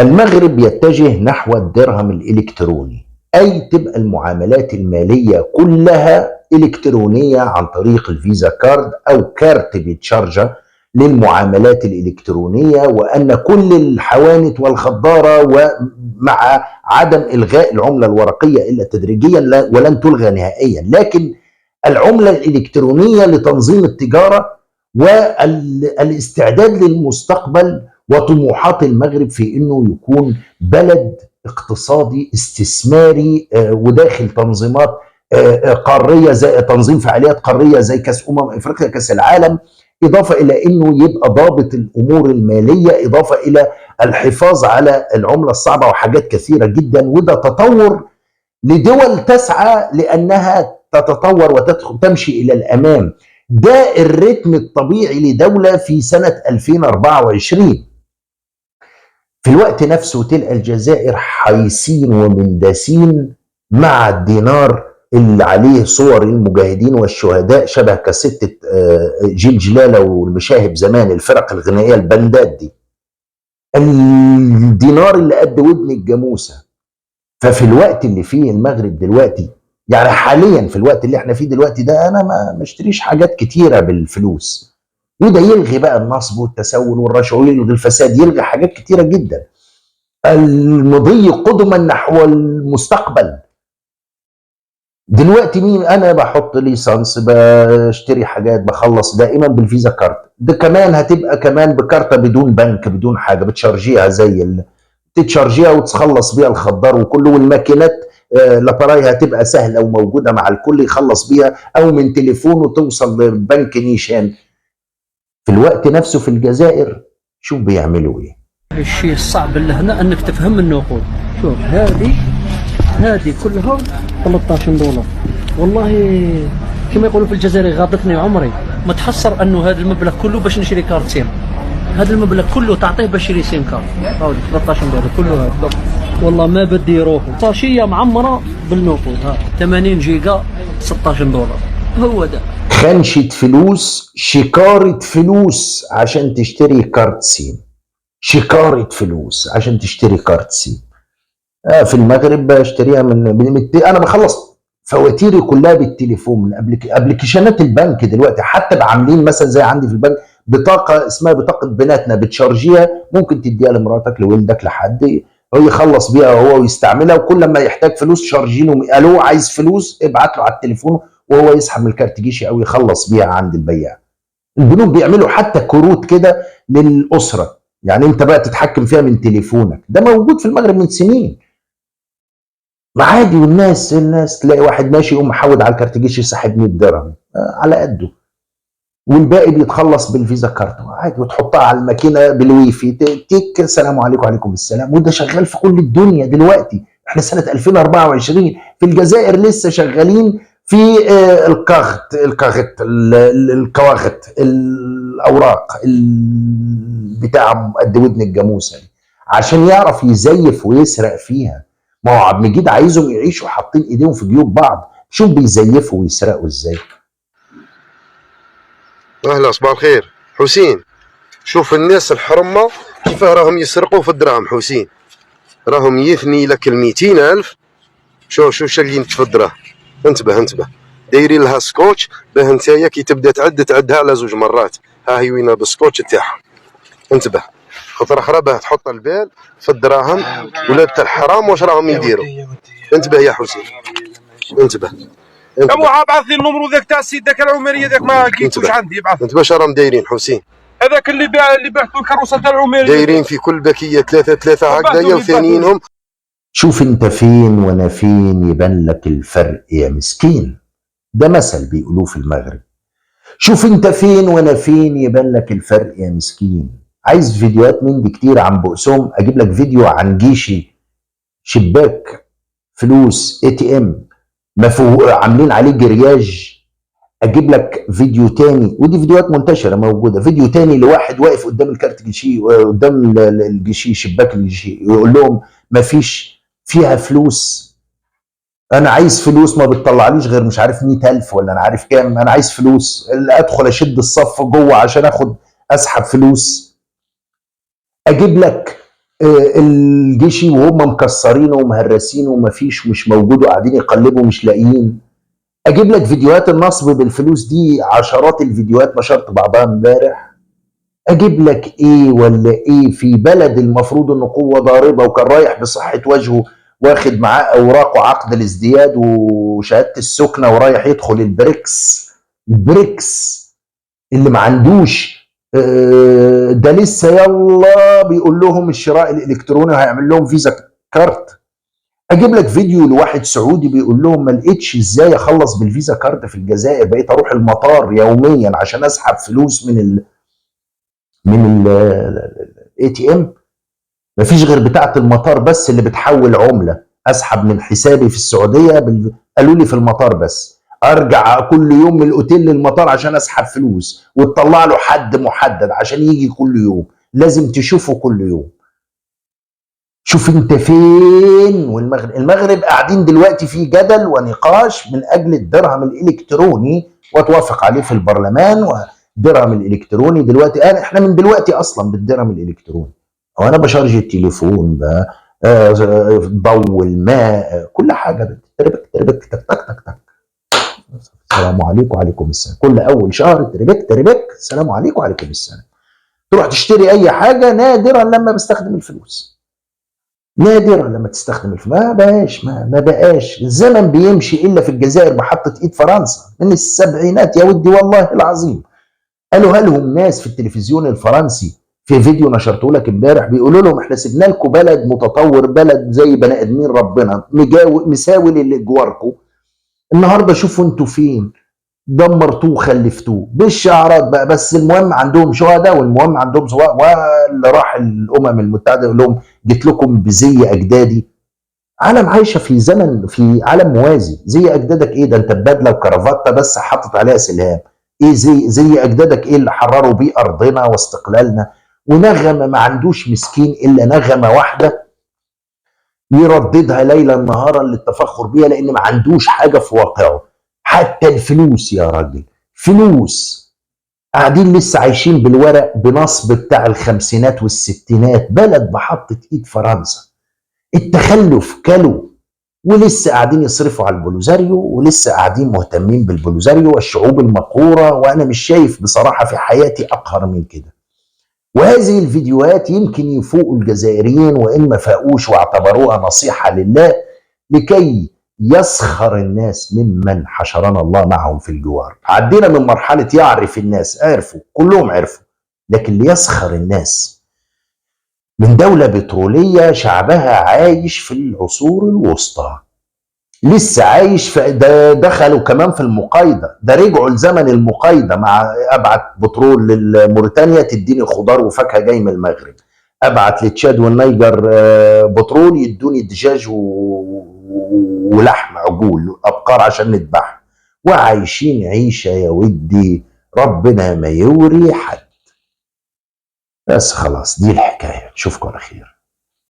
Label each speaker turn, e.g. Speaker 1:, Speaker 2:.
Speaker 1: المغرب يتجه نحو الدرهم الإلكتروني، أي تبقى المعاملات المالية كلها إلكترونية عن طريق الفيزا كارد أو كارت بيتشارجة للمعاملات الإلكترونية، وأن كل الحوانت والخضارة ومع عدم إلغاء العملة الورقية إلا تدريجيا ولن تلغى نهائيا، لكن العملة الإلكترونية لتنظيم التجارة والاستعداد للمستقبل وطموحات المغرب في انه يكون بلد اقتصادي استثماري وداخل تنظيمات قاريه زي تنظيم فعاليات قاريه زي كاس افريقيا، كاس العالم، اضافه الى انه يبقى ضابط الامور الماليه، اضافه الى الحفاظ على العمله الصعبه وحاجات كثيره جدا. وده تطور لدول تسعى لانها تتطور وتمشي الى الامام. ده الرتم الطبيعي لدوله في سنه 2024. في الوقت نفسه تلقى الجزائر حيسين ومندسين مع الدينار اللي عليه صور المجاهدين والشهداء شبه كاسيتة جيل جلالة والمشاهب زمان، الفرق الغنائية البندات دي، الدينار اللي قد ودن الجاموسة. ففي الوقت اللي فيه المغرب دلوقتي، يعني حاليا في الوقت اللي احنا فيه دلوقتي ده، انا ما اشتريش حاجات كتيرة بالفلوس، وده يلغي بقى النصب والتسول والرشوة ويلغي الفساد، يلغي حاجات كتيرة جدا. المضي قدما نحو المستقبل. دلوقتي مين انا بحط ليسانس، بشتري حاجات، بخلص دائما بالفيزا كارت. ده كمان هتبقى كمان بكارتة بدون بنك بدون حاجة، بتشارجيها زي تتشارجيها وتخلص بيها الخضار وكله، والماكينات لاباراي هتبقى سهلة وموجودة مع الكل يخلص بيها، او من تليفونه توصل لبنك نيشان. في الوقت نفسه في الجزائر شوف بيعملوا ايه.
Speaker 2: الشيء الصعب اللي هنا انك تفهم النقود. شوف هذه كلها 13 دولار، والله كما يقولوا في الجزائر غاضتني عمري ما تحسر انه هذا المبلغ كله باش نشري كارت سيم. هذا المبلغ كله تعطيه باش يشري سيم كارت، هاولي 13 دولار كله هذا، والله ما بدي يروحوا. طاشيه معمره بالنقود، ها 80 جيجا 16 دولار، هو ده
Speaker 1: خنشة فلوس، شكارة فلوس عشان تشتري كارت سيم، شكارة فلوس عشان تشتري كارت سيم. في المغرب بشتريها انا بخلص فواتيري كلها بالتليفون من ابلكيشنات البنك. دلوقتي حتى عاملين مثلا زي عندي في البنك بطاقه اسمها بطاقه بناتنا، بتشارجيها ممكن تديها لمراتك لولدك لحد هو يخلص بيها هو ويستعملها، وكل ما يحتاج فلوس شارجينه، قالوا عايز فلوس ابعت له على التليفون وهو يسحب من الكارت جيشي او يخلص بيها عند البياع. البنوك بيعملوا حتى كروت كده للاسره، يعني انت بقى تتحكم فيها من تليفونك. ده موجود في المغرب من سنين عادي، والناس تلاقي واحد ماشي يقوم محود على الكارت جيش يسحب 100 درهم على قده، والباقي بيتخلص بالفيزا كارت عادي، وتحطها على الماكينه بالويفي تيك السلام عليكم وعليكم السلام. وده شغال في كل الدنيا دلوقتي. احنا سنه 2024 في الجزائر لسه شغالين في الكواغت الاوراق بتاع قد ودن الجاموسه دي، عشان يعرف يزيف ويسرق فيها. ما هو عبد المجيد عايزهم يعيشوا حاطين ايديهم في جيوب بعض، شوف بيزيفوا ويسرقوا ازاي.
Speaker 3: اهلا صباح الخير حسين. شوف الناس الحرمه كيف راهم يسرقوا في الدراهم حسين، راهم يثني لك 200,000. شوف شالين في الدراهم. انتبه دايرين لها سكوتش باه نتايا كي تبدا تعدها على 2 مرات. ها هي وين بالسكوتش تاعها. انتبه خطره اخرى باه تحط البال في الدراهم ولاد الحرام واش راهم يديروا. انتبه يا حسين انتبه.
Speaker 4: ابو ابعث لي النمرو ذاك تاع السيد ذاك العمريه ذاك ما لقيتوش عندي. ابعث
Speaker 3: انت باش راهم دايرين حسين؟
Speaker 4: هذاك اللي بعثوا الكروسه تاع العمريه
Speaker 3: دايرين في كل بكيه ثلاثه هكذايا وثانيينهم.
Speaker 1: شوف انت فين وانا فين يبان لك الفرق يا مسكين. ده مثل بيقولوه في المغرب. شوف انت فين وانا فين يبان لك الفرق يا مسكين. عايز فيديوهات من دي كتير عن بؤسهم؟ اجيب لك فيديو عن جيشي شباك فلوس ATM عاملين عليه جرياج. اجيب لك فيديو تاني، ودي فيديوهات منتشره موجوده، فيديو تاني لواحد واقف قدام الكارت جيشي، قدام الجيشي شباك الجيشي، يقول لهم ما فيش فيها فلوس، انا عايز فلوس، ما بتطلعليش غير مش عارف 100,000 ولا انا عارف كام، انا عايز فلوس، ادخل اشد الصف جوه عشان اسحب فلوس. اجيب لك الجيشي وهم مكسرينه ومهرسينه ومفيش مش موجود وقاعدين يقلبوا مش لاقيين. اجيب لك فيديوهات النصب بالفلوس دي، عشرات الفيديوهات نشرت بعضها امبارح. اجيب لك ايه ولا ايه في بلد المفروض انه قوه ضاربه وكان رايح بصحه وجهه واخد معاه اوراقه عقد الازدياد وشهاده السكنه ورايح يدخل البريكس. البريكس اللي ما عندوش ده لسه يلا بيقول لهم الشراء الالكتروني هيعمل لهم فيزا كارت. اجيب لك فيديو لواحد سعودي بيقول لهم ما لقيتش ازاي اخلص بالفيزا كارت في الجزائر، بقيت اروح المطار يوميا عشان اسحب فلوس من الاي تي ام. مفيش غير بتاعه المطار بس اللي بتحول عمله، اسحب من حسابي في السعوديه قالوا لي في المطار بس، ارجع كل يوم من الاوتيل للمطار عشان اسحب فلوس وتطلع له حد محدد عشان يجي كل يوم، لازم تشوفه كل يوم. شوف انت فين. المغرب قاعدين دلوقتي في جدل ونقاش من اجل الدرهم الالكتروني وتوافق عليه في البرلمان. والدرهم الالكتروني دلوقتي احنا من دلوقتي اصلا بالدرهم الالكتروني، وانا بشارج التليفون بقى ضوء الماء كل حاجه تربك تربك تك تك تك تك. السلام عليكم وعليكم السلام. كل اول شهر تربك تربك السلام عليكم وعليكم السلام. تروح تشتري اي حاجه نادرا لما بستخدم الفلوس، نادرا لما تستخدم الفلوس. ما بقاش الزمن بيمشي الا في الجزائر بحطة ايد فرنسا من السبعينات يا ودي والله العظيم. قالوا لهم ناس في التلفزيون الفرنسي في فيديو نشرته لك امبارح بيقولوا لهم احنا سيبنا لكم بلد متطور، بلد زي بني ادمين ربنا مساوي للي جواركم. النهارده شوفوا انتوا فين، دمرتوه وخلفتوه بالشعارات بقى. بس المهم عندهم شهداء والمهم عندهم سواء. واللي راح الامم المتحده يقول لهم جيت لكم بزي اجدادي. عالم عايشه في زمن، في عالم موازي. زي اجدادك ايه؟ ده انت ببدله وكرافته بس حاطط عليها سلهام. ايه زي اجدادك ايه اللي حرروا بيه ارضنا واستقلالنا؟ ونغمه ما عندوش مسكين الا نغمه واحده يرددها ليلا نهارا للتفخر بيها، لان ما عندوش حاجه في واقعه. حتى الفلوس يا راجل، فلوس. قاعدين لسه عايشين بالورق بنصب بتاع الخمسينات والستينات، بلد بحطة ايد فرنسا. التخلف كلوا، ولسه قاعدين يصرفوا على البولوزاريو، ولسه قاعدين مهتمين بالبولوزاريو والشعوب المقهورة. وانا مش شايف بصراحة في حياتي اقهر من كده. وهذه الفيديوهات يمكن يفوقوا الجزائريين، وإن ما فاقوش واعتبروها نصيحة لله لكي يسخر الناس ممن حشرنا الله معهم في الجوار. عدينا من مرحلة يعرف الناس، عرفوا كلهم عرفوا، لكن ليسخر الناس من دولة بترولية شعبها عايش في العصور الوسطى، لسه عايش في ده. دخلوا كمان في المقايضه، ده رجعوا لزمن المقايضه. مع ابعت بترول لموريتانيا تديني خضار وفاكهه جاي من المغرب، ابعت لتشاد والنيجر بترول يدوني دجاج ولحم عجول ابقار عشان نذبحها. وعايشين عيشه يا ودي ربنا ما يوري حد. بس خلاص دي الحكايه. نشوفكم على خير.